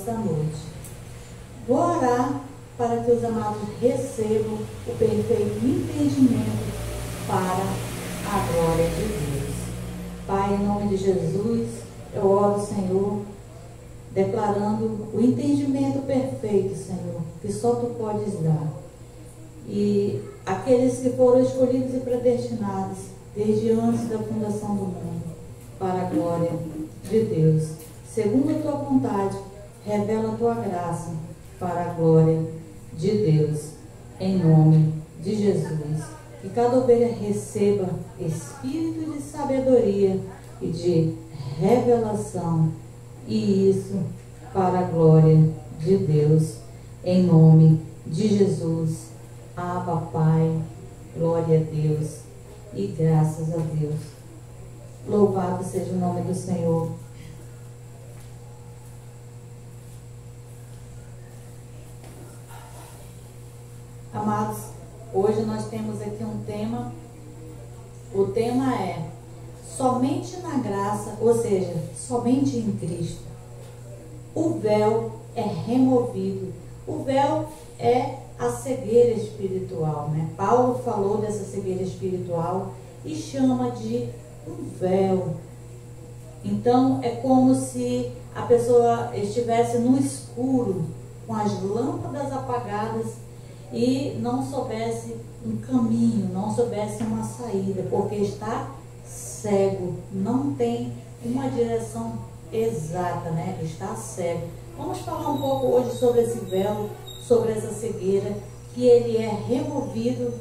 nessa noite. Vou orar para que os amados recebam o perfeito entendimento para a glória de Deus. Pai, em nome de Jesus, eu oro, Senhor, declarando o entendimento perfeito, Senhor, que só Tu podes dar. E aqueles que foram escolhidos e predestinados desde antes da fundação do mundo, para a glória de Deus, segundo a Tua vontade, revela a Tua graça para a glória de Deus, em nome de Jesus. Que cada ovelha receba espírito de sabedoria e de revelação, e isso para a glória de Deus, em nome de Jesus. Abba, Pai, glória a Deus e graças a Deus. Louvado seja o nome do Senhor. Amados, hoje nós temos aqui um tema. O tema é somente na graça, ou seja, somente em Cristo. O véu é removido. O véu é a cegueira espiritual, né? Paulo falou dessa cegueira espiritual e chama de um véu. Então é como se a pessoa estivesse no escuro, com as lâmpadas apagadas, e não soubesse um caminho, não soubesse uma saída, porque está cego, não tem uma direção exata, né? Está cego. Vamos falar um pouco hoje sobre esse véu, sobre essa cegueira, que ele é removido,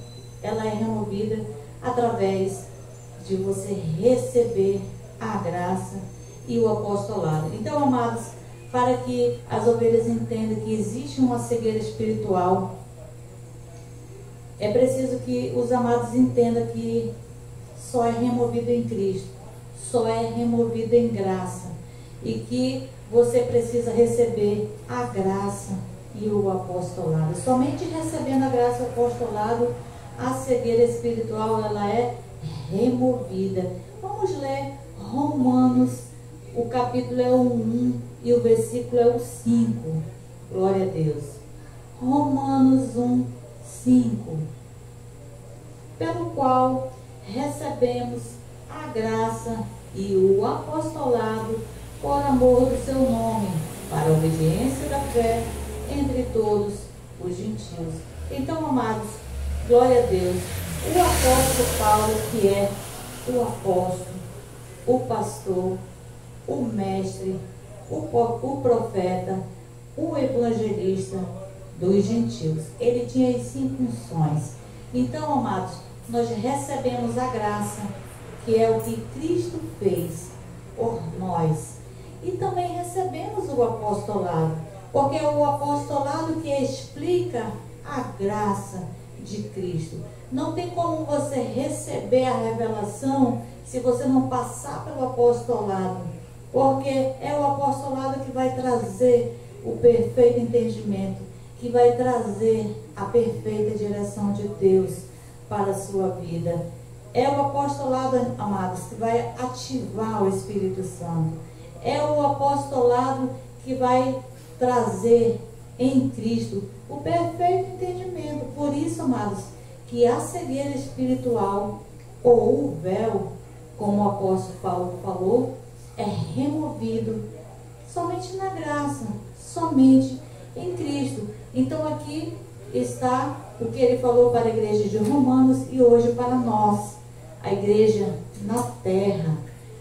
ela é removida através de você receber a graça e o apostolado. Então, amados, para que as ovelhas entendam que existe uma cegueira espiritual, é preciso que os amados entendam que só é removido em Cristo, só é removido em graça, e que você precisa receber a graça e o apostolado. Somente recebendo a graça e o apostolado, a cegueira espiritual ela é removida. Vamos ler Romanos, o capítulo é o 1 e o versículo é o 5. Glória a Deus. Romanos 1, 5. Pelo qual recebemos a graça e o apostolado por amor do seu nome, para a obediência da fé entre todos os gentios. Então, amados, glória a Deus. O apóstolo Paulo, que é o apóstolo, o pastor, o mestre, o profeta, o evangelista dos gentios, ele tinha as 5 funções. Então, amados, nós recebemos a graça, que é o que Cristo fez por nós, e também recebemos o apostolado, porque é o apostolado que explica a graça de Cristo. Não tem como você receber a revelação se você não passar pelo apostolado, porque é o apostolado que vai trazer o perfeito entendimento, que vai trazer a perfeita direção de Deus para a sua vida. É o apostolado, amados, que vai ativar o Espírito Santo. É o apostolado que vai trazer em Cristo o perfeito entendimento. Por isso, amados, que a cegueira espiritual, ou o véu, como o apóstolo Paulo falou, é removido somente na graça, somente em Cristo. Então aqui está o que ele falou para a igreja de Romanos e hoje para nós, a igreja na terra,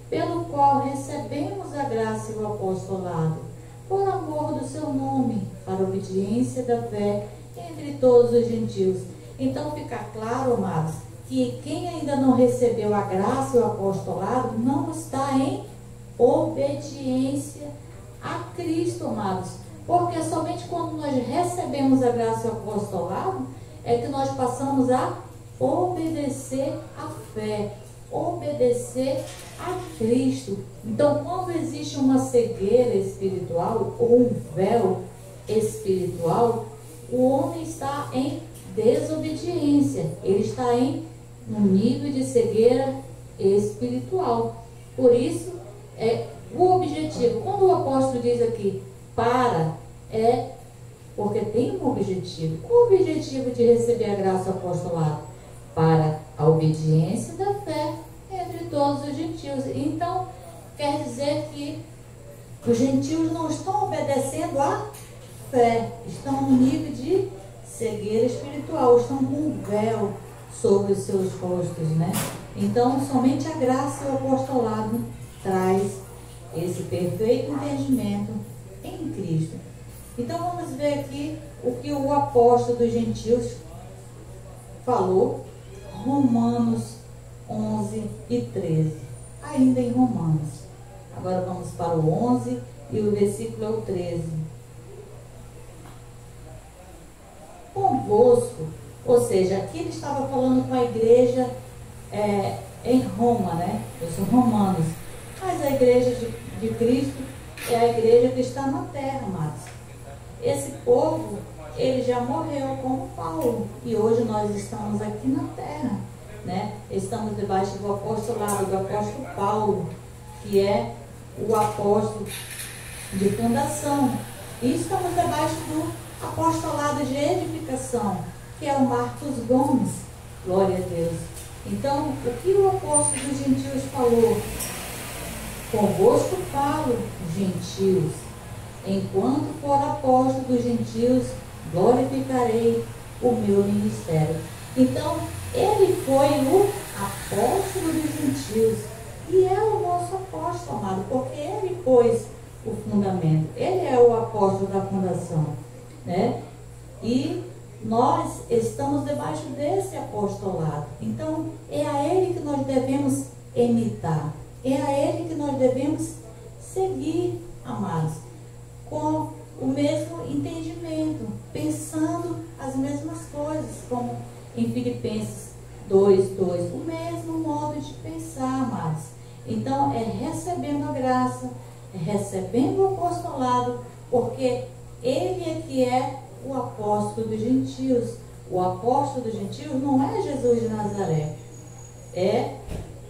pelo qual recebemos a graça e o apostolado, por amor do seu nome, para a obediência da fé entre todos os gentios. Então fica claro, amados, que quem ainda não recebeu a graça e o apostolado não está em obediência a Cristo, amados. Porque somente quando nós recebemos a graça e o apostolado é que nós passamos a obedecer à fé, obedecer a Cristo. Então, quando existe uma cegueira espiritual ou um véu espiritual, o homem está em desobediência, ele está em um nível de cegueira espiritual. Por isso, o objetivo, quando o apóstolo diz aqui, Para é porque tem um objetivo. Qual o objetivo de receber a graça do apostolado? Para a obediência da fé entre todos os gentios. Então, quer dizer que os gentios não estão obedecendo à fé, estão no nível de cegueira espiritual, estão com um véu sobre os seus rostos, né? Então, somente a graça e o apostolado traz esse perfeito entendimento em Cristo. Então, vamos ver aqui o que o apóstolo dos gentios falou, Romanos 11 e 13, ainda em Romanos. Agora vamos para o 11 e o versículo é o 13. Convosco, ou seja, aqui ele estava falando com a igreja em Roma, né? Os romanos. Mas a igreja de Cristo é a igreja que está na terra, amados. Esse povo, ele já morreu como Paulo. E hoje nós estamos aqui na terra, né? Estamos debaixo do apostolado do apóstolo Paulo, que é o apóstolo de fundação. E estamos debaixo do apostolado de edificação, que é o Marcos Gomes. Glória a Deus. Então, o que o apóstolo dos gentios falou? Convosco falo, gentios, enquanto for apóstolo dos gentios, glorificarei o meu ministério. Então, ele foi o apóstolo dos gentios e é o nosso apóstolo, amado, porque ele pôs o fundamento. Ele é o apóstolo da fundação, né? E nós estamos debaixo desse apostolado. Então, é a ele que nós devemos imitar. É a ele que nós devemos seguir, amados, com o mesmo entendimento, pensando as mesmas coisas, como em Filipenses 2:2, o mesmo modo de pensar, amados. Então, é recebendo a graça, é recebendo o apostolado, porque ele é que é o apóstolo dos gentios. O apóstolo dos gentios não é Jesus de Nazaré, é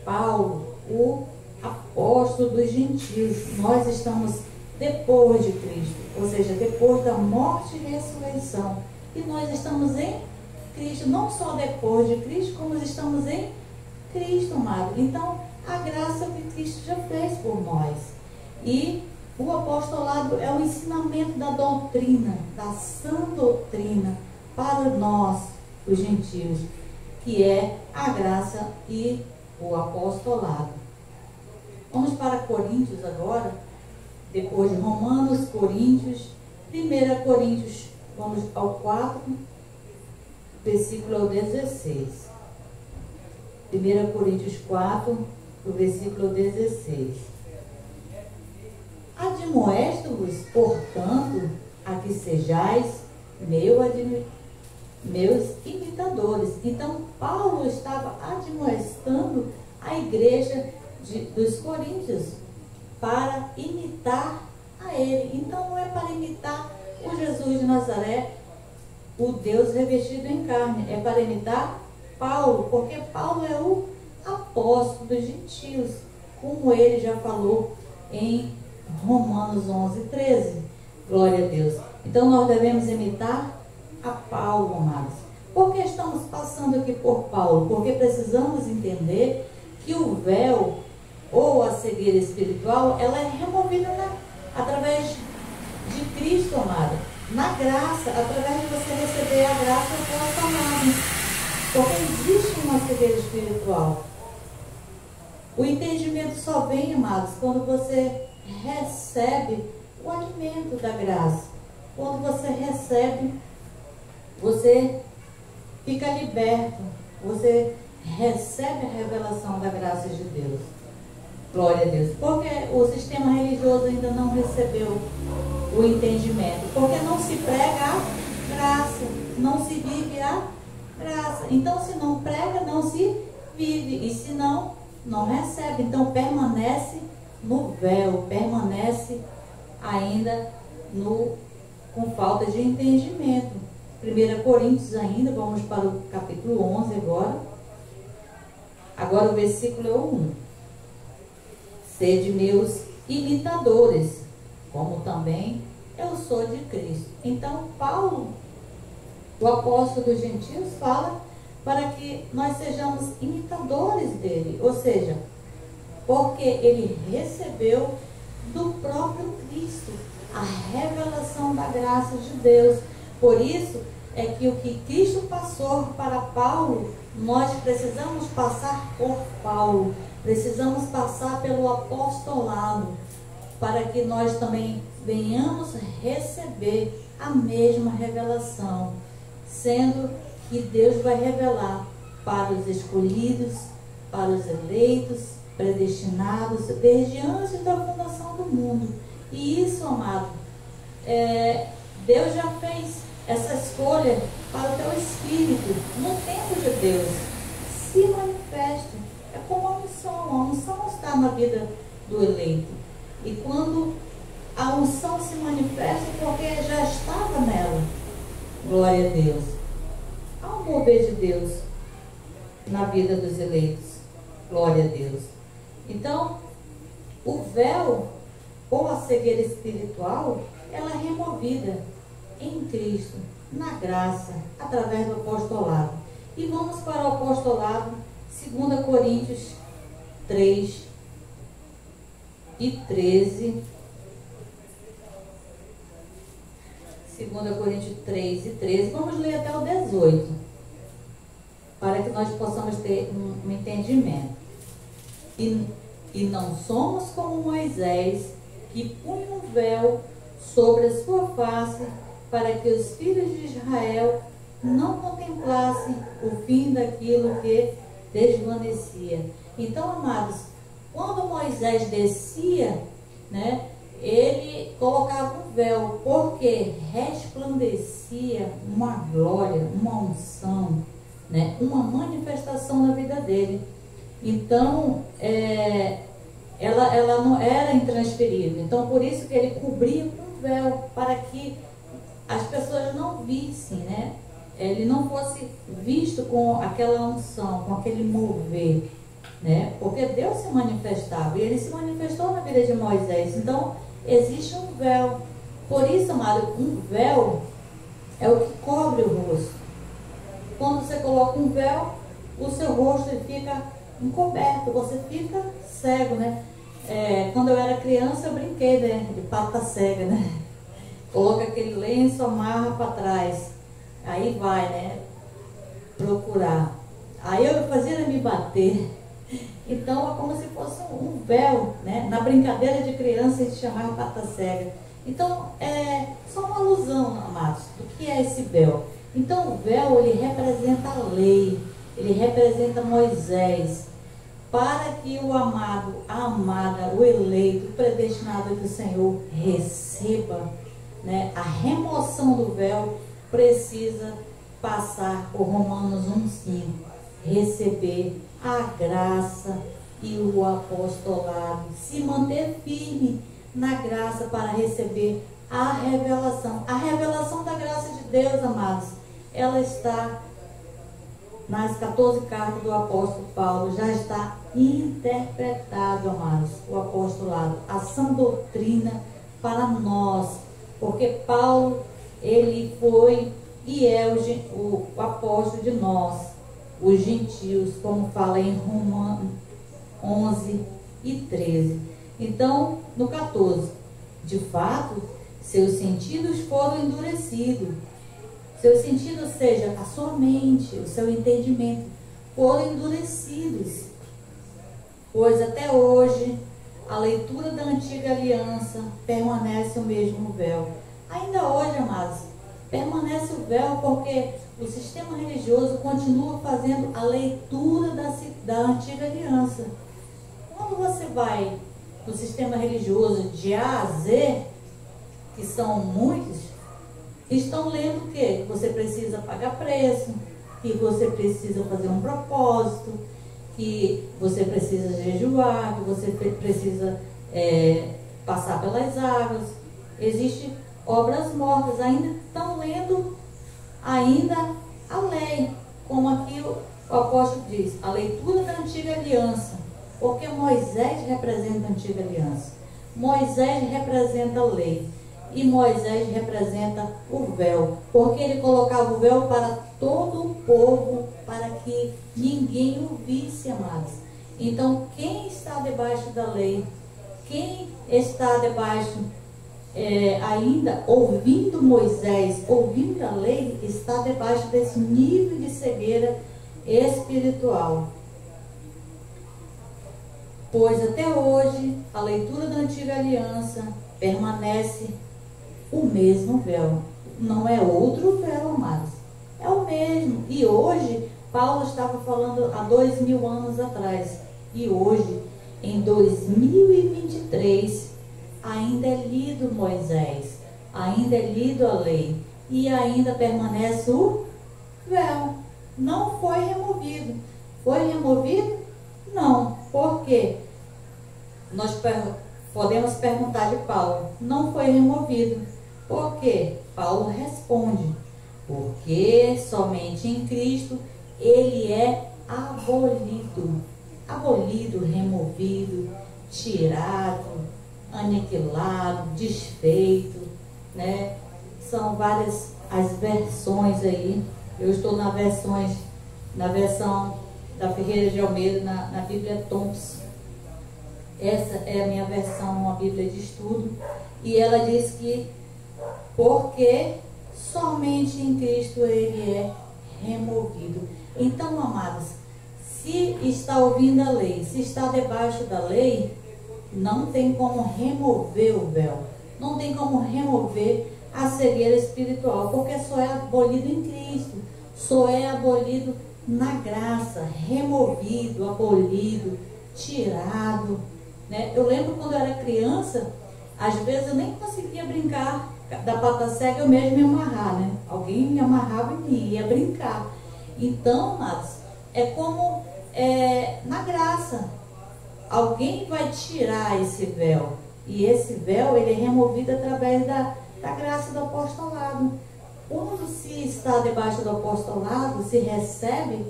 Paulo, o apóstolo dos gentios. Nós estamos depois de Cristo, ou seja, depois da morte e ressurreição. E nós estamos em Cristo, não só depois de Cristo, como estamos em Cristo, amado. Então, a graça que Cristo já fez por nós. E o apostolado é o ensinamento da doutrina, da sã doutrina para nós, os gentios, que é a graça e o apostolado. Vamos para Coríntios agora, depois de Romanos, Coríntios, 1 Coríntios, vamos ao 4, versículo 16. 1 Coríntios 4, o versículo 16. Admoesto-vos, portanto, a que sejais meus imitadores. Então, Paulo estava admoestando a igreja dos Coríntios para imitar a ele. Então, não é para imitar o Jesus de Nazaré, o Deus revestido em carne, é para imitar Paulo, porque Paulo é o apóstolo dos gentios, como ele já falou em Romanos 11:13. Glória a Deus. Então nós devemos imitar a Paulo, amados. Por que estamos passando aqui por Paulo? Porque precisamos entender que o véu ou a cegueira espiritual, ela é removida através de Cristo, amado. Na graça, através de você receber a graça do vosso amado. Porque existe uma cegueira espiritual. O entendimento só vem, amados, quando você recebe o alimento da graça. Quando você recebe, você fica liberto. Você recebe a revelação da graça de Deus. Glória a Deus. Porque o sistema religioso ainda não recebeu o entendimento. Porque não se prega a graça, não se vive a graça. Então, se não prega, não se vive. E se não recebe. Então, permanece no véu, permanece ainda com falta de entendimento. 1 Coríntios ainda, vamos para o capítulo 11 agora. Agora o versículo é o 1. Sede meus imitadores, como também eu sou de Cristo. Então, Paulo, o apóstolo dos gentios, fala para que nós sejamos imitadores dele, ou seja, porque ele recebeu do próprio Cristo a revelação da graça de Deus. Por isso é que o que Cristo passou para Paulo, nós precisamos passar por Paulo, precisamos passar pelo apostolado, para que nós também venhamos receber a mesma revelação, sendo que Deus vai revelar para os escolhidos, para os eleitos, predestinados, desde antes da fundação do mundo. E isso, amado, Deus já fez essa escolha para o teu espírito. No tempo de Deus, se manifesta. É como a unção está na vida do eleito. E quando a unção se manifesta, porque já estava nela. Glória a Deus. Há um mover de Deus na vida dos eleitos. Glória a Deus. Então, o véu ou a cegueira espiritual, ela é removida em Cristo, na graça, através do apostolado. E vamos para o apostolado, 2 Coríntios 3 e 13. 2 Coríntios 3 e 13. Vamos ler até o 18, para que nós possamos ter um entendimento. E não somos como Moisés, que punha um véu sobre a sua face, para que os filhos de Israel não contemplassem o fim daquilo que desvanecia. Então, amados, quando Moisés descia, né, ele colocava um véu, porque resplandecia uma glória, uma unção, né, uma manifestação na vida dele. Então, ela não era intransferível. Então, por isso que ele cobria com um véu, para que as pessoas não vissem, né? Ele não fosse visto com aquela unção, com aquele mover, né? Porque Deus se manifestava, e ele se manifestou na vida de Moisés. Então, existe um véu. Por isso, amado, um véu é o que cobre o rosto. Quando você coloca um véu, o seu rosto fica encoberto, você fica cego, né? Quando eu era criança, eu brinquei, né, de pata cega, né? Coloca aquele lenço, amarra para trás, aí vai, né, procurar. Aí eu fazia me bater. Então é como se fosse um véu, né? Na brincadeira de criança a gente chamava pata cega. Então é só uma alusão, amados, do que é esse véu. Então o véu, ele representa a lei, ele representa Moisés, para que o amado, a amada, o eleito, o predestinado do Senhor receba, né, a remoção do véu. Precisa passar por Romanos 1,5, receber a graça e o apostolado, se manter firme na graça para receber a revelação. A revelação da graça de Deus, amados, ela está nas 14 cartas do apóstolo Paulo, já está interpretado, amados, o apostolado, a sã doutrina para nós, porque Paulo, ele foi e é o apóstolo de nós, os gentios, como fala em Romanos 11 e 13. Então, no 14, de fato, seus sentidos foram endurecidos. Seu sentido, ou seja, a sua mente, o seu entendimento, foram endurecidos. Pois até hoje, a leitura da antiga aliança permanece o mesmo véu. Ainda hoje, amados, permanece o véu, porque o sistema religioso continua fazendo a leitura da antiga aliança. Quando você vai no sistema religioso de A a Z, que são muitos, estão lendo o quê? Que você precisa pagar preço, que você precisa fazer um propósito, que você precisa jejuar, que você precisa passar pelas águas. Existem obras mortas, ainda estão lendo ainda a lei, como aqui o apóstolo diz, a leitura da antiga aliança, porque Moisés representa a antiga aliança, Moisés representa a lei. e Moisés representa o véu, porque ele colocava o véu para todo o povo, para que ninguém o visse, amados. Então, quem está debaixo da lei, quem está debaixo ainda ouvindo Moisés, ouvindo a lei, está debaixo desse nível de cegueira espiritual. Pois até hoje a leitura da antiga aliança permanece o mesmo véu. Não é outro véu, amados. É o mesmo. E hoje, Paulo estava falando há 2000 anos atrás. E hoje, em 2023, ainda é lido Moisés, ainda é lido a lei, e ainda permanece o véu. Não foi removido. Foi removido? Não. Por quê? Nós podemos perguntar de Paulo. Não foi removido. Por quê? Paulo responde: porque somente em Cristo ele é abolido. Abolido, removido, tirado, aniquilado, desfeito, né? São várias as versões aí. Eu estou na versão da Ferreira de Almeida, na Bíblia Thompson. Essa é a minha versão, uma Bíblia de estudo. E ela diz que porque somente em Cristo ele é removido. Então, amados, se está ouvindo a lei, se está debaixo da lei, não tem como remover o véu, não tem como remover a cegueira espiritual, porque só é abolido em Cristo, só é abolido na graça, removido, abolido, tirado, né? Eu lembro quando eu era criança, às vezes eu nem conseguia brincar da pata cega, eu mesmo me amarrar, né? Alguém me amarrava e me ia brincar. Então, amados, é como na graça. Alguém vai tirar esse véu. E esse véu, ele é removido através da graça do apostolado. Quando se está debaixo do apostolado, se recebe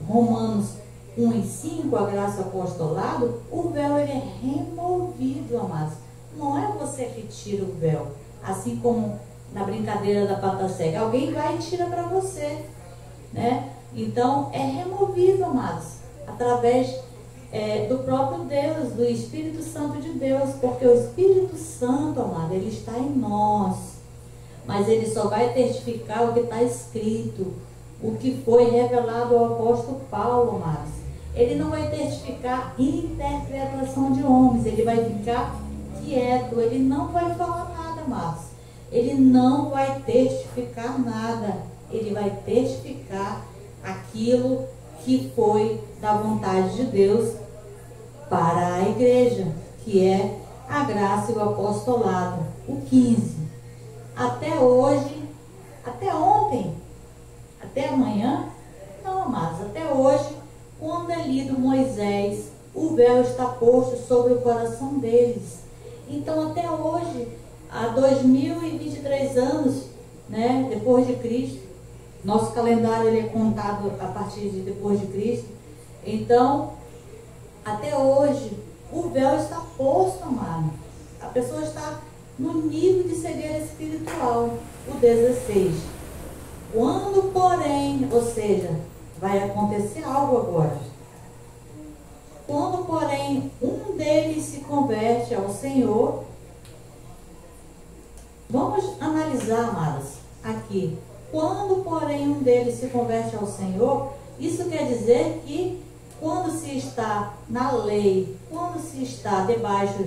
Romanos 1:5, a graça do apostolado, o véu ele é removido, amados. Não é você que tira o véu. Assim como na brincadeira da pata cega. Alguém vai e tira para você, né? Então, é removido, amados, através do próprio Deus, do Espírito Santo de Deus, porque o Espírito Santo, amado, ele está em nós, mas ele só vai testificar o que está escrito, o que foi revelado ao apóstolo Paulo, amados. Ele não vai testificar interpretação de homens, ele vai ficar quieto, ele não vai falar nada, amados. Ele não vai testificar nada, ele vai testificar aquilo que foi da vontade de Deus para a igreja, que é a graça e o apostolado. O 15. Até hoje, até ontem, até amanhã, não, amados, até hoje, quando é lido Moisés, o véu está posto sobre o coração deles. Então, até hoje, há 2023 anos, né, depois de Cristo, nosso calendário ele é contado a partir de depois de Cristo. Então, até hoje, o véu está posto, amado. A pessoa está no nível de cegueira espiritual. O 16. Quando, porém, ou seja, vai acontecer algo agora. Quando, porém, um deles se converte ao Senhor, vamos analisar, amados, aqui. Quando, porém, um deles se converte ao Senhor, isso quer dizer que quando se está na lei, quando se está debaixo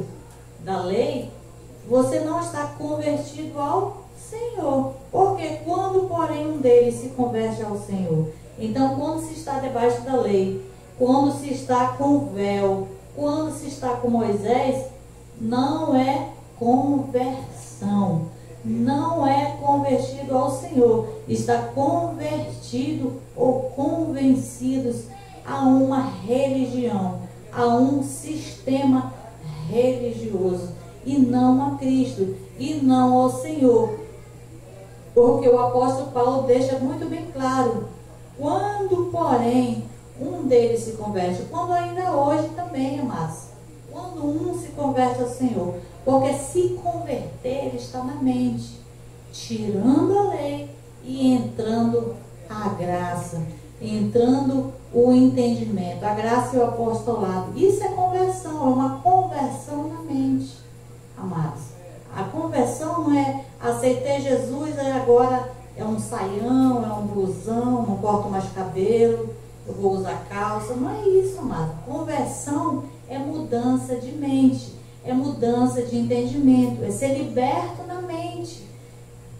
da lei, você não está convertido ao Senhor. Porque quando, porém, um deles se converte ao Senhor, então quando se está debaixo da lei, quando se está com o véu, quando se está com Moisés, não é conversão. Não é convertido ao Senhor, está convertido ou convencidos a uma religião, a um sistema religioso, e não a Cristo, e não ao Senhor. Porque o apóstolo Paulo deixa muito bem claro, quando, porém, um deles se converte, quando ainda hoje também, amados, quando um se converte ao Senhor, Porque se converter, ele está na mente, tirando a lei e entrando a graça, entrando o entendimento, a graça e o apostolado. Isso é conversão, é uma conversão na mente, amados. A conversão não é aceitei Jesus e agora é um saião, é um blusão, não corto mais cabelo, eu vou usar calça. Não é isso, amado. Conversão é mudança de mente, é mudança de entendimento, é ser liberto na mente,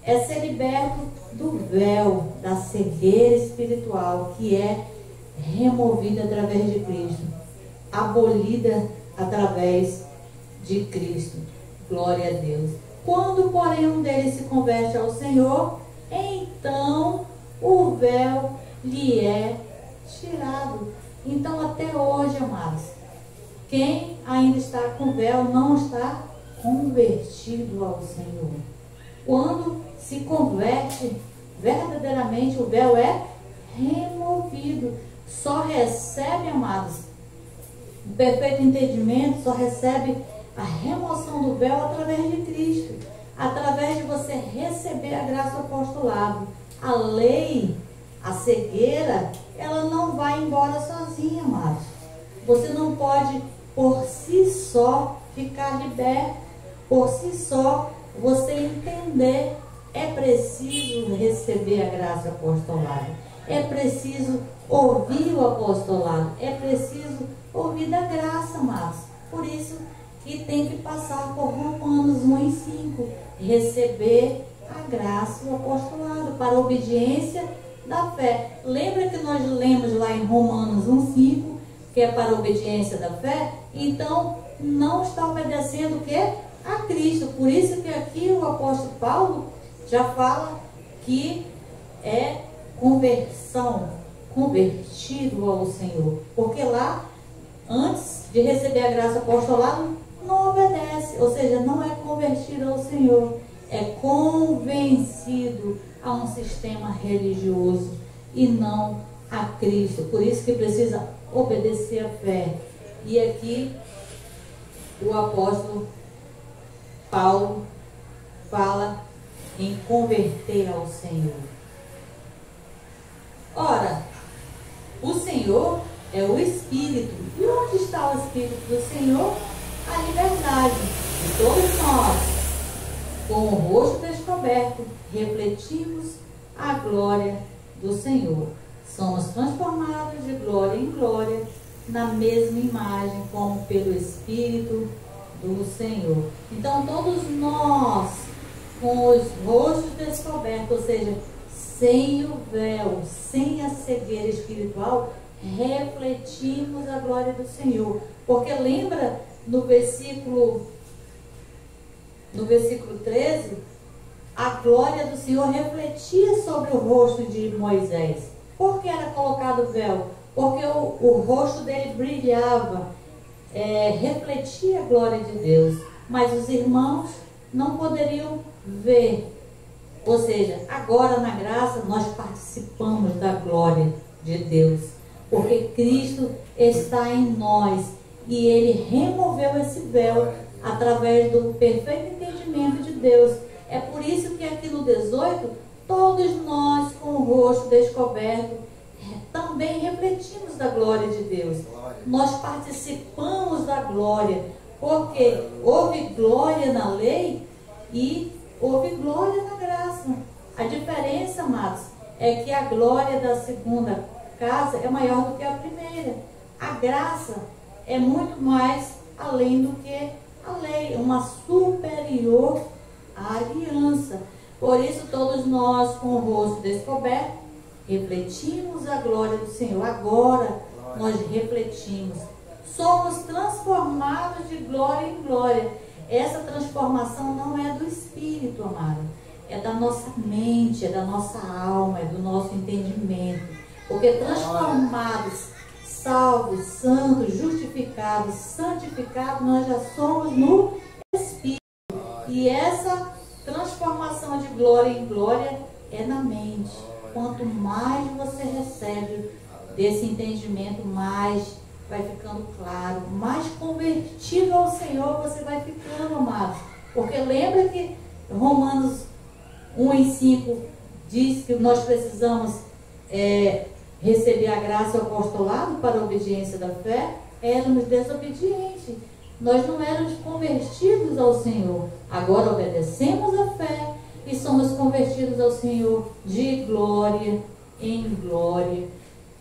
é ser liberto do véu, da cegueira espiritual, que é removida através de Cristo, abolida através de Cristo. Glória a Deus. Quando, porém, um deles se converte ao Senhor, então o véu lhe é tirado. Então, até hoje, amados, quem ainda está com véu não está convertido ao Senhor. Quando se converte, verdadeiramente o véu é removido. Só recebe, amados, o perfeito entendimento, só recebe a remoção do véu através de Cristo, através de você receber a graça do apostolado. A lei, a cegueira, ela não vai embora sozinha, amados. Você não pode, por si só, ficar liberto. Por si só, você entender. É preciso receber a graça do apostolado. É preciso ouvir o apostolado. É preciso ouvir da graça, amados. Por isso que tem que passar por Romanos 1 e 5. Receber a graça e o apostolado para a obediência da fé. Lembra que nós lemos lá em Romanos 1, 5, que é para a obediência da fé? Então, não está obedecendo o quê? A Cristo. Por isso que aqui o apóstolo Paulo já fala que é conversão, convertido ao Senhor. Porque lá, antes de receber a graça apostolado, não obedece, ou seja, não é convertido ao Senhor, é convencido a um sistema religioso e não a Cristo. Por isso que precisa obedecer à fé. E aqui o apóstolo Paulo fala em converter ao Senhor. Ora, o Senhor é o Espírito. E onde está o Espírito do Senhor? A liberdade. E todos nós, com o rosto descoberto, refletimos a glória do Senhor. Somos transformados de glória em glória, na mesma imagem, como pelo Espírito do Senhor. Então, todos nós, com os rostos descobertos, ou seja, sem o véu, sem a cegueira espiritual, refletimos a glória do Senhor. Porque lembra no versículo 13, a glória do Senhor refletia sobre o rosto de Moisés. Por que era colocado o véu? Porque o rosto dele brilhava, refletia a glória de Deus, mas os irmãos não poderiam ver. Ou seja, agora na graça nós participamos da glória de Deus, porque Cristo está em nós e Ele removeu esse véu através do perfeito entendimento de Deus. É por isso que aqui no 18, todos nós com o rosto descoberto também refletimos da glória de Deus. Nós participamos da glória, porque houve glória na lei e houve glória na graça. A diferença, amados, é que a glória da segunda casa é maior do que a primeira. A graça é muito mais além do que a lei, uma superior aliança. Por isso, todos nós, com o rosto descoberto, refletimos a glória do Senhor. Agora, nós refletimos. Somos transformados de glória em glória. Essa transformação não é do Espírito, amado. É da nossa mente, é da nossa alma, é do nosso entendimento. Porque transformados, salvos, santos, justificados, santificados, nós já somos no Espírito. E essa transformação de glória em glória é na mente. Quanto mais você recebe desse entendimento, mais vai ficando claro, mais convertido ao Senhor você vai ficando, amados. Porque lembra que Romanos 1:5 diz que nós precisamos receber a graça e o apostolado para a obediência da fé? Éramos desobedientes. Nós não éramos convertidos ao Senhor. Agora obedecemos a fé e somos convertidos ao Senhor de glória em glória,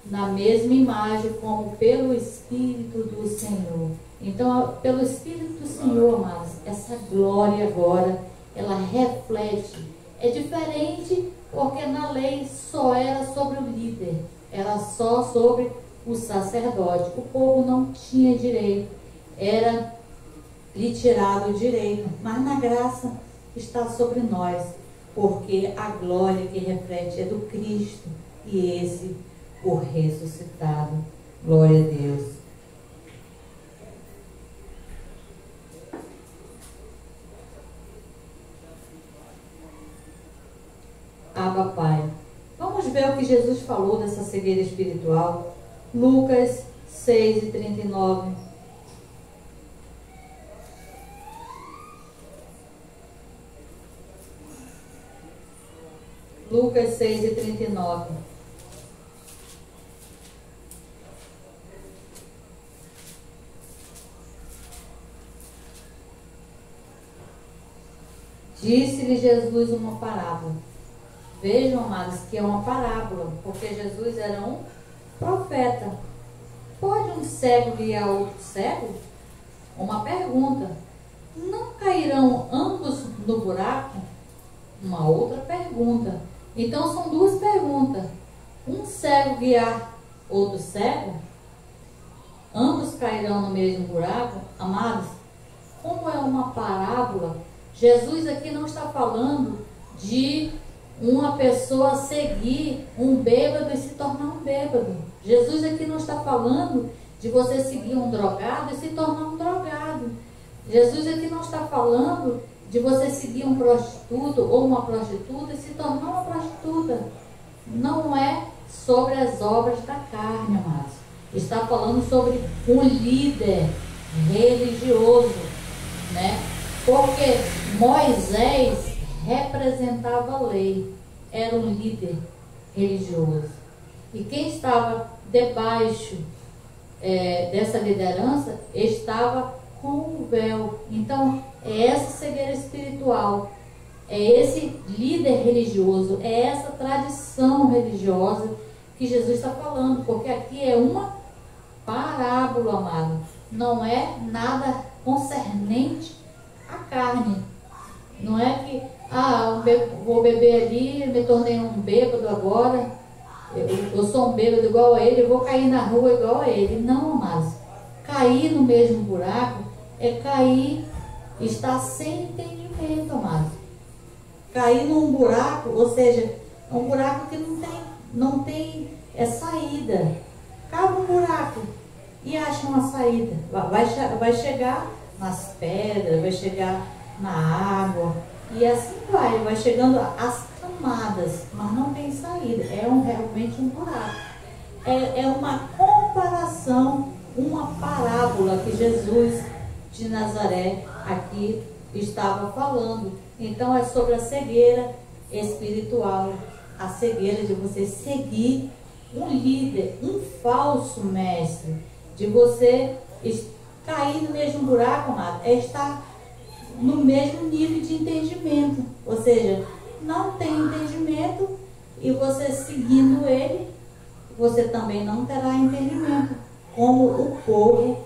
na mesma imagem, como pelo Espírito do Senhor. Então, pelo Espírito do Senhor, amados, essa glória agora, ela reflete. É diferente porque na lei só era sobre o líder, era só sobre o sacerdote. O povo não tinha direito, era lhe tirado o direito. Mas na graça está sobre nós, porque a glória que reflete é do Cristo e esse o ressuscitado. Glória a Deus. Abba, Pai. Vamos ver o que Jesus falou dessa cegueira espiritual. Lucas 6:39. Lucas 6:39. Disse-lhe Jesus uma parábola. Vejam, amados, que é uma parábola, porque Jesus era um profeta. Pode um cego guiar outro cego? Uma pergunta. Não cairão ambos no buraco? Uma outra pergunta. Então são duas perguntas. Um cego guiar outro cego? Ambos cairão no mesmo buraco? Amados, como é uma parábola, Jesus aqui não está falando de uma pessoa seguir um bêbado e se tornar um bêbado. Jesus aqui não está falando de você seguir um drogado e se tornar um drogado. Jesus aqui não está falando de você seguir um prostituto ou uma prostituta e se tornar uma prostituta. Não é sobre as obras da carne, amados. Está falando sobre um líder religioso, né? Porque Moisés representava a lei, era um líder religioso. E quem estava debaixo dessa liderança estava com o véu. Então, é essa cegueira espiritual, é esse líder religioso, é essa tradição religiosa que Jesus está falando, porque aqui é uma parábola, amado. Não é nada concernente à carne. Não é que, vou beber ali, me tornei um bêbado agora, eu sou um bêbado igual a ele, eu vou cair na rua igual a ele. Não, amados. Cair no mesmo buraco é cair, estar sem entendimento, amados. Cair num buraco, ou seja, é um buraco que não tem saída. Cava um buraco e acha uma saída. Vai chegar nas pedras, vai chegar na água, e assim vai chegando às camadas, mas não tem saída. É realmente um buraco. É uma comparação, uma parábola que Jesus de Nazaré aqui estava falando. Então é sobre a cegueira espiritual, a cegueira de você seguir um líder, um falso mestre, de você cair no mesmo buraco, amado, é estar no mesmo nível de entendimento. Ou seja, não tem entendimento e você seguindo ele, você também não terá entendimento. Como o povo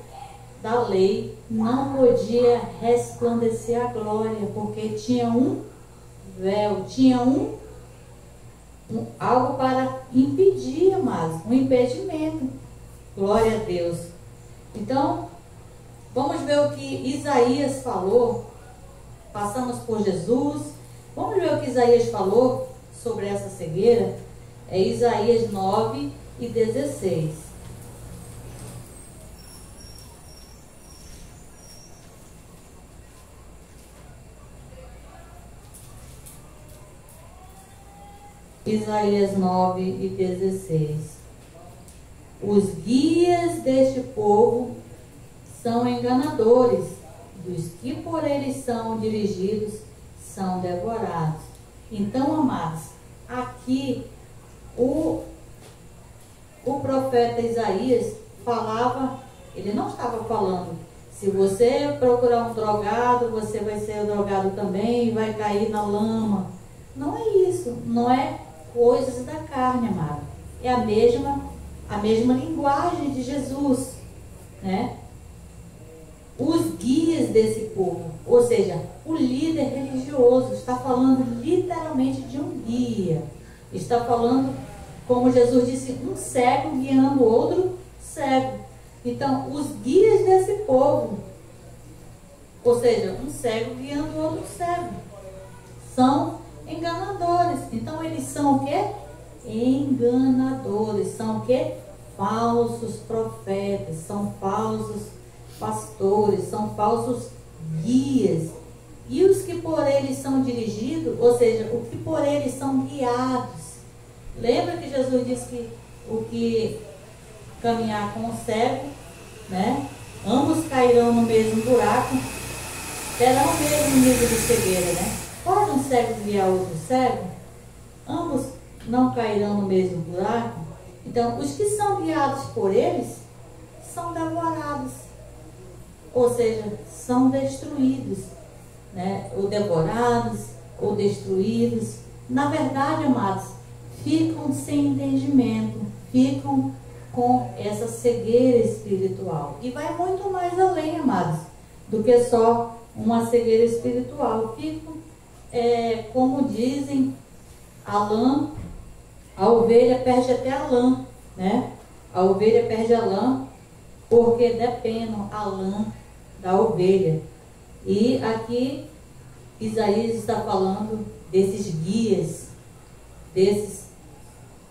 da lei não podia resplandecer a glória, porque tinha um véu, tinha algo para impedir, mas um impedimento. Glória a Deus. Então, vamos ver o que Isaías falou. Passamos por Jesus. Vamos ver o que Isaías falou sobre essa cegueira. É Isaías 9:16. Isaías 9:16. os guias deste povo são enganadores, dos que por eles são dirigidos são devorados. Então, amados, aqui o profeta Isaías falava, ele não estava falando, se você procurar um drogado, você vai ser drogado também e vai cair na lama. Não é isso, não é coisas da carne, amado. É a mesma linguagem de Jesus, né? Os guias desse povo, ou seja, o líder religioso, está falando literalmente de um guia. Está falando, como Jesus disse, um cego guiando outro cego. Então, os guias desse povo, ou seja, um cego guiando outro cego, são enganadores. Então, eles são o quê? Enganadores. São o quê? Falsos profetas, são falsos pastores, são falsos guias. E os que por eles são dirigidos, ou seja, o que por eles são guiados. Lembra que Jesus disse que o que caminhar com o cego, né? Ambos cairão no mesmo buraco, terão o mesmo nível de cegueira, né? Pode um cego guiar outro cego? Ambos não cairão no mesmo buraco? Então, os que são guiados por eles são devorados, ou seja, são destruídos, né? Ou devorados, ou destruídos. Na verdade, amados, ficam sem entendimento, ficam com essa cegueira espiritual. E vai muito mais além, amados, do que só uma cegueira espiritual. Ficam, como dizem, a lã, a ovelha perde até a lã, né? A ovelha perde a lã porque depenam a lã da ovelha. E aqui Isaías está falando desses guias, desses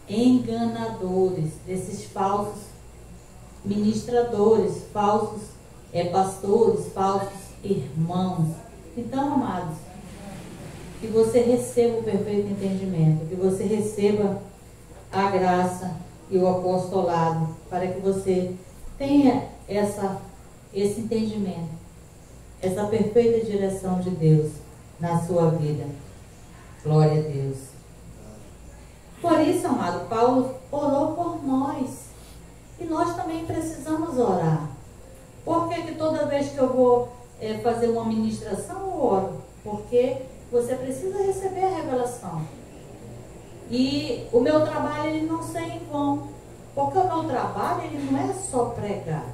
enganadores, desses falsos ministradores, falsos pastores, falsos irmãos. Então, amados, que você receba o perfeito entendimento, que você receba a graça e o apostolado, para que você tenha esse entendimento, essa perfeita direção de Deus na sua vida. Glória a Deus. Por isso, amado, Paulo orou por nós. E nós também precisamos orar. Por que toda vez que eu vou fazer uma ministração, eu oro? Porque você precisa receber a revelação. E o meu trabalho, ele não sai em vão. Porque o meu trabalho, ele não é só pregar.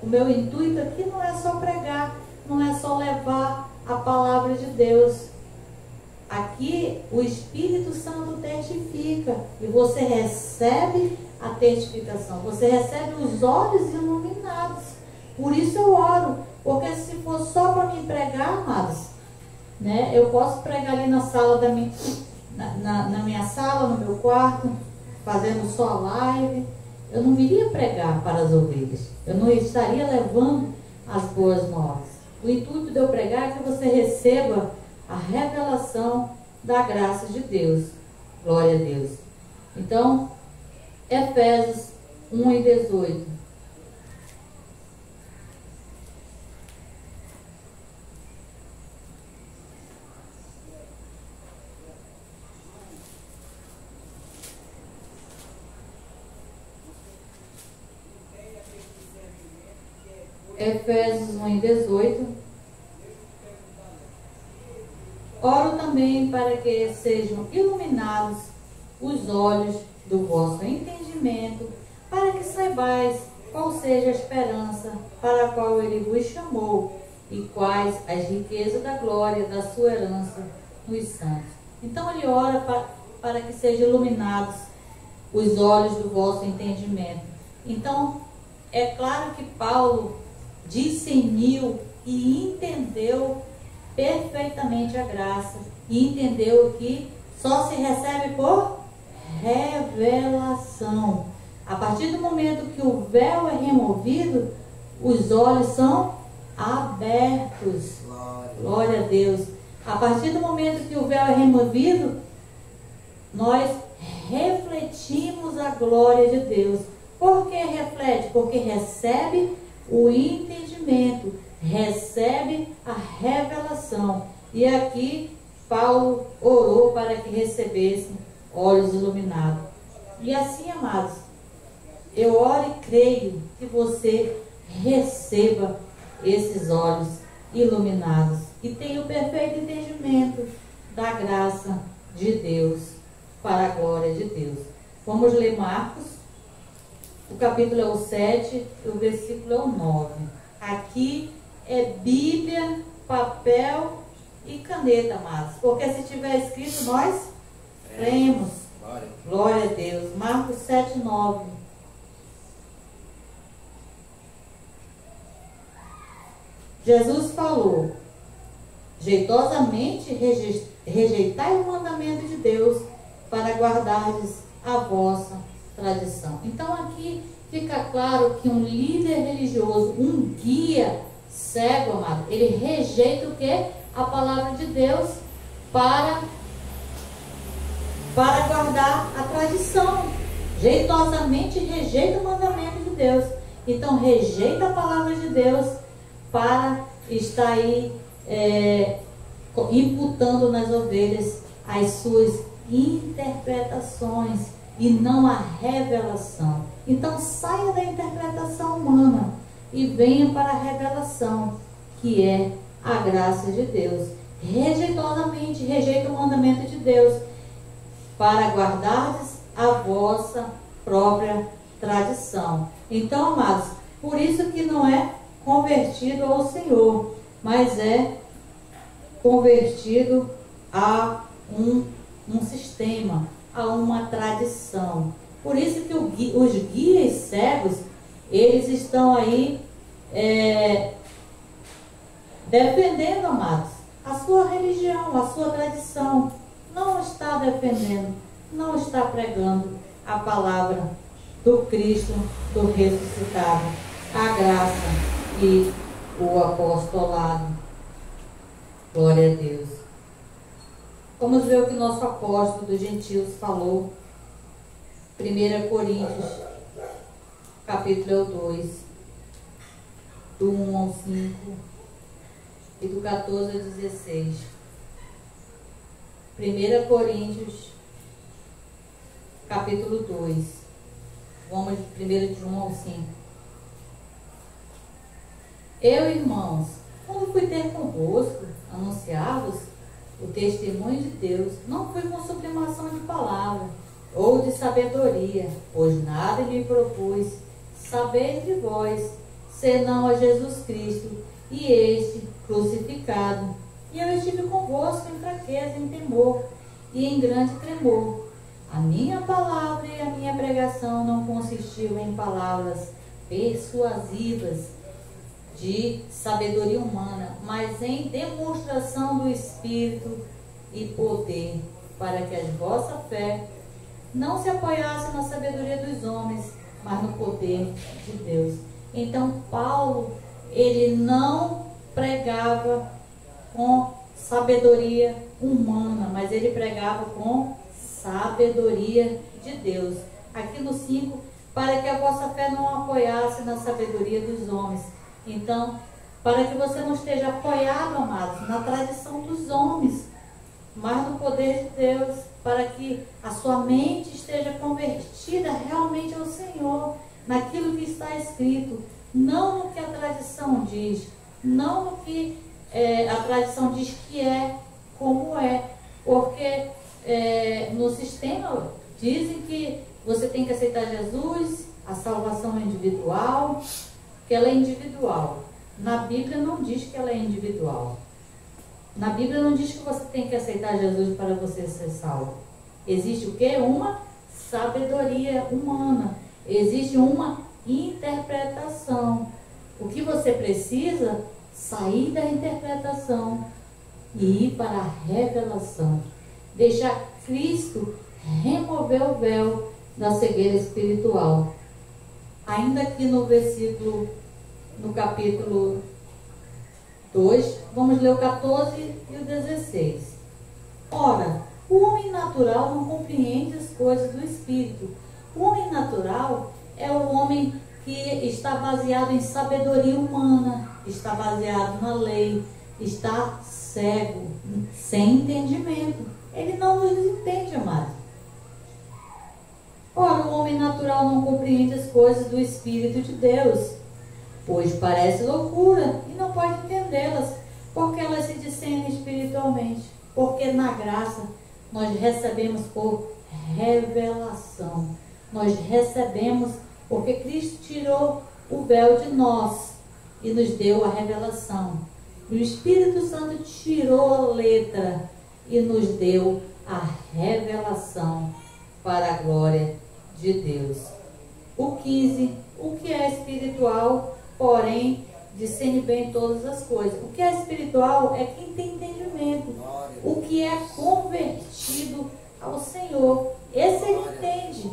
O meu intuito aqui não é só pregar, não é só levar a palavra de Deus. Aqui o Espírito Santo testifica e você recebe a testificação, você recebe os olhos iluminados. Por isso eu oro, porque se for só para me pregar, amados, né, eu posso pregar ali na sala da minha, na minha sala, no meu quarto, fazendo só live. Eu não viria pregar para as ovelhas, eu não estaria levando as boas novas. O intuito de eu pregar é que você receba a revelação da graça de Deus. Glória a Deus. Então, Efésios 1:18. Efésios 1:18. Oro também para que sejam iluminados os olhos do vosso entendimento, para que saibais qual seja a esperança para a qual ele vos chamou e quais as riquezas da glória da sua herança nos santos. Então ele ora para que sejam iluminados os olhos do vosso entendimento. Então é claro que Paulo discerniu e entendeu perfeitamente a graça e entendeu que só se recebe por revelação. A partir do momento que o véu é removido, os olhos são abertos. Glória a Deus. A partir do momento que o véu é removido, nós refletimos a glória de Deus. Por que reflete? Porque recebe o entendimento, recebe a revelação. E aqui Paulo orou para que recebessem olhos iluminados. E assim, amados, eu oro e creio que você receba esses olhos iluminados e tenha o perfeito entendimento da graça de Deus, para a glória de Deus. Vamos ler Marcos, o capítulo é o 7 e o versículo é o 9. Aqui é Bíblia, papel e caneta, amados, porque se tiver escrito, nós lemos. Glória a Deus. Marcos 7, 9. Jesus falou: jeitosamente rejeitai o mandamento de Deus para guardardes a vossa tradição. Então aqui fica claro que um líder religioso, um guia cego, amado, ele rejeita o que? A palavra de Deus para guardar a tradição. Jeitosamente rejeita o mandamento de Deus. Então rejeita a palavra de Deus para estar aí imputando nas ovelhas as suas interpretações e não a revelação. Então saia da interpretação humana e venha para a revelação, que é a graça de Deus. Rejeitosamente rejeita o mandamento de Deus para guardardes a vossa própria tradição. Então, amados, por isso que não é convertido ao Senhor, mas é convertido a um sistema, a uma tradição. Por isso que os guias cegos, eles estão aí defendendo, amados, a sua religião, a sua tradição. Não está defendendo, não está pregando a palavra do Cristo, do ressuscitado, a graça e o apostolado. Glória a Deus. Vamos ver o que nosso apóstolo dos gentios falou. 1 Coríntios, capítulo 2, do 1 ao 5 e do 14 ao 16. 1 Coríntios, capítulo 2. Vamos primeiro de 1 ao 5. Eu, irmãos, quando fui ter convosco, anunciar-vos o testemunho de Deus, não fui com sublimação de palavra ou de sabedoria, pois nada me propus saber de vós, senão a Jesus Cristo e este crucificado. E eu estive convosco em fraqueza, em temor e em grande tremor. A minha palavra e a minha pregação não consistiu em palavras persuasivas de sabedoria humana, mas em demonstração do Espírito e poder, para que a vossa fé não se apoiasse na sabedoria dos homens, mas no poder de Deus. Então Paulo, ele não pregava com sabedoria humana, mas ele pregava com sabedoria de Deus. Aqui no 5, para que a vossa fé não apoiasse na sabedoria dos homens. Então, para que você não esteja apoiado, amados, na tradição dos homens, mas no poder de Deus, para que a sua mente esteja convertida realmente ao Senhor, naquilo que está escrito, não no que a tradição diz, não no que a tradição diz que é, como é, porque no sistema dizem que você tem que aceitar Jesus, a salvação é individual, que ela é individual. Na Bíblia não diz que ela é individual. Na Bíblia não diz que você tem que aceitar Jesus para você ser salvo. Existe o quê? Uma sabedoria humana. Existe uma interpretação. O que você precisa? Sair da interpretação e ir para a revelação. Deixar Cristo remover o véu da cegueira espiritual. Ainda aqui no versículo, no capítulo 2, vamos ler o 14 e o 16. Ora, o homem natural não compreende as coisas do Espírito. O homem natural é o homem que está baseado em sabedoria humana, está baseado na lei, está cego, sem entendimento. Ele não nos entende, amado. Ora, o homem natural não compreende as coisas do Espírito de Deus, pois parece loucura e não pode entendê-las, porque elas se discernem espiritualmente. Porque na graça nós recebemos por revelação. Nós recebemos porque Cristo tirou o véu de nós e nos deu a revelação. O Espírito Santo tirou a letra e nos deu a revelação para a glória de Deus. O 15. O que é espiritual, porém, discerne bem todas as coisas. O que é espiritual é quem tem entendimento. O que é convertido ao Senhor. Esse ele entende.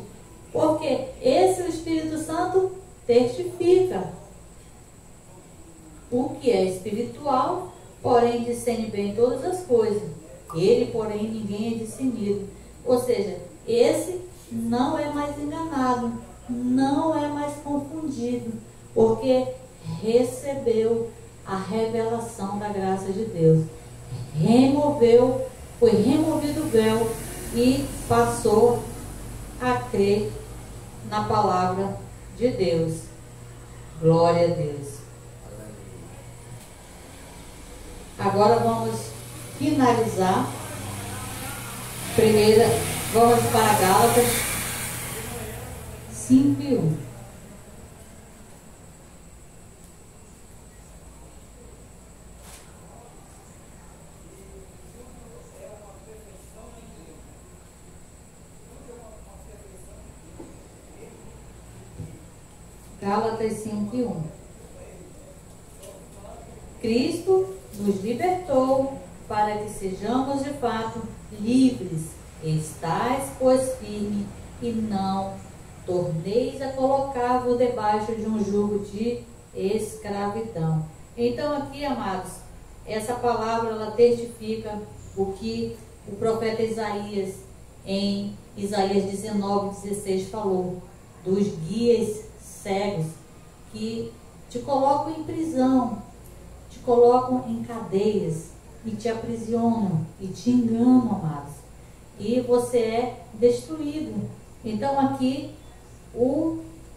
Porque esse o Espírito Santo testifica. O que é espiritual, porém, discerne bem todas as coisas. Ele, porém, ninguém é discernido. Ou seja, esse não é mais enganado, não é mais confundido, porque recebeu a revelação da graça de Deus. Foi removido o véu e passou a crer na palavra de Deus. Glória a Deus. Agora vamos finalizar. Primeira, vamos para Gálatas 5:1. Gálatas 5:1. Cristo nos libertou para que sejamos de fato livres. Estais, pois, firme, e não torneis a colocar-vos debaixo de um jugo de escravidão. Então aqui, amados, essa palavra ela testifica o que o profeta Isaías, em Isaías 19:16, falou, dos guias cegos que te colocam em prisão, te colocam em cadeias e te aprisionam e te enganam, amados, e você é destruído. Então aqui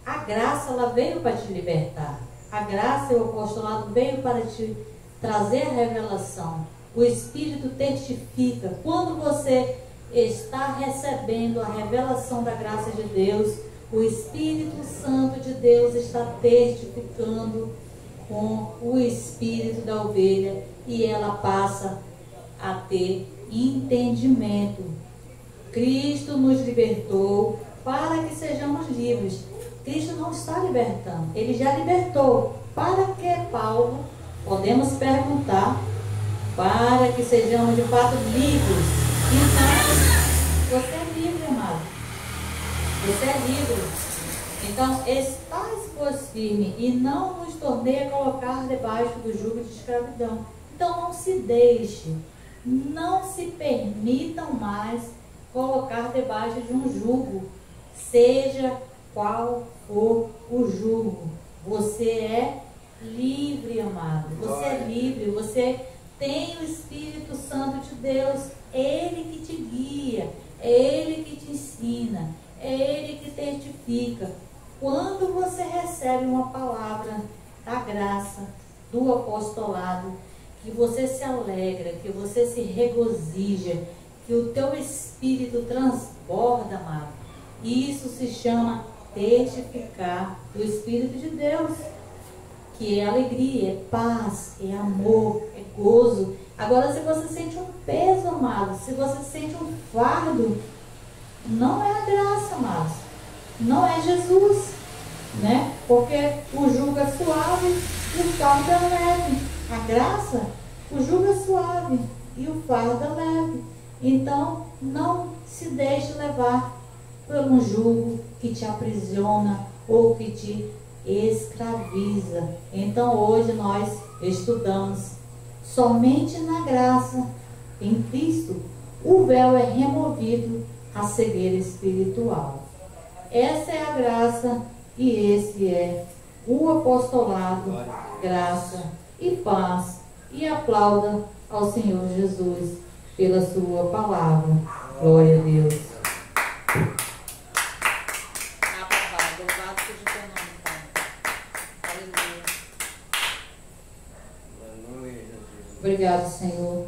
a graça ela veio para te libertar. A graça e o apostolado veio para te trazer a revelação. O Espírito testifica. Quando você está recebendo a revelação da graça de Deus, o Espírito Santo de Deus está testificando com o espírito da ovelha e ela passa a ter entendimento. Cristo nos libertou para que sejamos livres. Cristo não está libertando, ele já libertou. Para que, Paulo? Podemos perguntar. Para que sejamos de fato livres. Então, você é livre, amado. Você é livre. Então, estais, pois, firme, e não nos tornei a colocar debaixo do jugo de escravidão. Então, não se deixe, não se permitam mais colocar debaixo de um jugo, seja qual for o jugo. Você é livre, amado. Você é livre, você tem o Espírito Santo de Deus. Ele que te guia, é Ele que te ensina, é Ele que testifica. Quando você recebe uma palavra da graça, do apostolado, que você se alegra, que você se regozija, que o teu espírito transborda, amado, isso se chama testificar do Espírito de Deus, que é alegria, é paz, é amor, é gozo. Agora, se você sente um peso, amado, se você sente um fardo, não é a graça, amados, não é Jesus, né? Porque o jugo é suave e o fardo é leve. A graça, o jugo é suave e o fardo é leve. Então, não se deixe levar por um jugo que te aprisiona ou que te escraviza. Então, hoje nós estudamos somente na graça, em Cristo, o véu é removido, a cegueira espiritual. Essa é a graça e esse é o apostolado, graça e paz. E aplauda ao Senhor Jesus pela sua palavra. Glória a Deus. Louvado seja o teu nome, Pai. Aleluia. Obrigado, Senhor,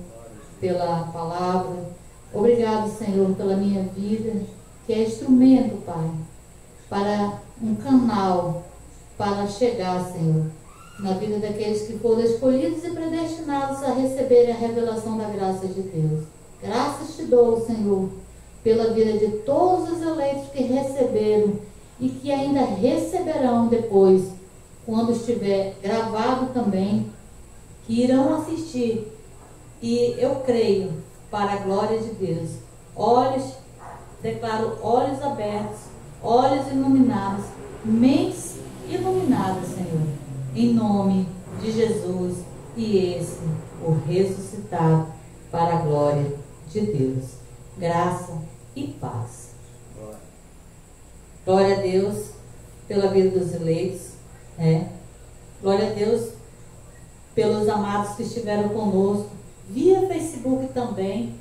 pela palavra. Obrigado, Senhor, pela minha vida, que é instrumento, Pai, para um canal para chegar, Senhor, na vida daqueles que foram escolhidos e predestinados a receber a revelação da graça de Deus. Graças te dou, Senhor, pela vida de todos os eleitos que receberam e que ainda receberão depois, quando estiver gravado também, que irão assistir. E eu creio, para a glória de Deus, olhos, declaro olhos abertos, olhos iluminados, mentes iluminadas, Senhor, em nome de Jesus, e esse, o ressuscitado, para a glória de Deus. Graça e paz. Glória a Deus pela vida dos eleitos, glória a Deus pelos amados que estiveram conosco, via Facebook também.